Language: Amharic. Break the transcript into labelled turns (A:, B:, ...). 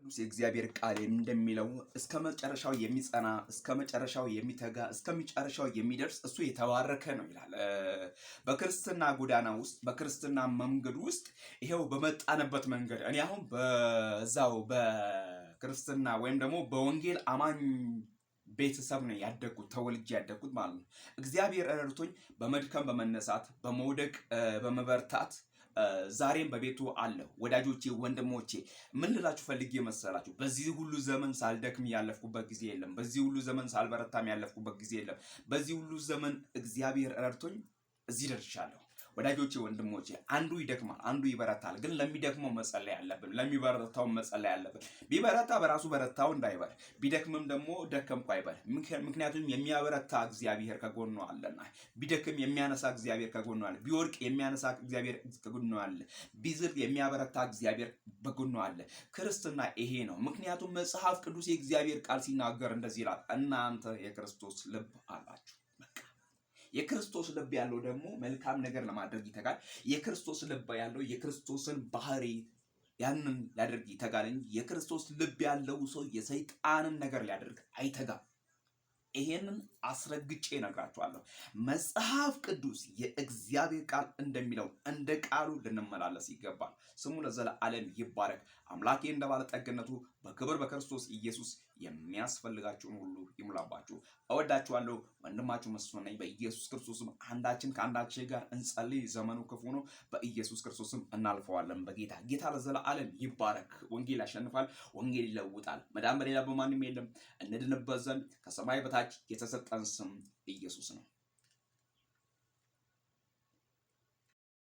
A: የእግዚአብሔር ቃል እንደሚለው እስከ መጨረሻው የሚጸና እስከ መጨረሻው የሚተጋ እስከ መጨረሻው የሚደርስ እሱ የተባረከ ነው ይላል። በክርስትና ጎዳና ውስጥ በክርስትና መንገድ ውስጥ ይሄው በመጣንበት መንገድ እኔ አሁን በዛው በክርስትና ወይም ደግሞ በወንጌል አማኝ ቤተሰብ ነው ያደግኩት፣ ተወልጄ ያደግኩት ማለት ነው። እግዚአብሔር ረድቶኝ በመድከም በመነሳት በመውደቅ በመበርታት ዛሬም በቤቱ አለሁ። ወዳጆቼ ወንድሞቼ ምን ልላችሁ ፈልጌ መሰላችሁ? በዚህ ሁሉ ዘመን ሳልደክም ያለፍኩበት ጊዜ የለም። በዚህ ሁሉ ዘመን ሳልበረታም ያለፍኩበት ጊዜ የለም። በዚህ ሁሉ ዘመን እግዚአብሔር ረድቶኝ እዚህ ደርሻለሁ። ወዳጆቼ ወንድሞቼ፣ አንዱ ይደክማል፣ አንዱ ይበረታል። ግን ለሚደክመው መጸለይ አለብን፣ ለሚበረታው መጸለይ አለብን። ቢበረታ በራሱ በረታው እንዳይበል፣ ቢደክምም ደግሞ ደከምኩ አይበል። ምክንያቱም የሚያበረታ እግዚአብሔር ከጎኑ አለና። ቢደክም የሚያነሳ እግዚአብሔር ከጎኑ አለ። ቢወድቅ የሚያነሳ እግዚአብሔር ከጎኑ አለ። ቢዝል የሚያበረታ እግዚአብሔር በጎኑ አለ። ክርስትና ይሄ ነው። ምክንያቱም መጽሐፍ ቅዱስ የእግዚአብሔር ቃል ሲናገር እንደዚህ ይላል፣ እናንተ የክርስቶስ ልብ አላችሁ። የክርስቶስ ልብ ያለው ደግሞ መልካም ነገር ለማድረግ ይተጋል። የክርስቶስ ልብ ያለው የክርስቶስን ባህሪ ያንን ሊያደርግ ይተጋል እንጂ የክርስቶስ ልብ ያለው ሰው የሰይጣንን ነገር ሊያደርግ አይተጋም። ይሄንን አስረግጬ እነግራችኋለሁ። መጽሐፍ ቅዱስ የእግዚአብሔር ቃል እንደሚለው እንደ ቃሉ ልንመላለስ ይገባል። ስሙ ለዘላለም ይባረክ። አምላኬ እንደ ባለጠግነቱ በክብር በክርስቶስ ኢየሱስ የሚያስፈልጋችሁን ሁሉ ይሙላባችሁ። እወዳችኋለሁ። ወንድማችሁ መስፍን ነኝ። በኢየሱስ ክርስቶስም አንዳችን ከአንዳችን ጋር እንጸልይ። ዘመኑ ክፉ ነው። በኢየሱስ ክርስቶስም እናልፈዋለን። ጌታ ለዘላለም ይባረክ። ወንጌል ያሸንፋል። ወንጌል ይለውጣል። መዳን በሌላ በማንም የለም። እንድንበት ዘንድ ከሰማይ በታች የተሰጠን ስም ኢየሱስ ነው።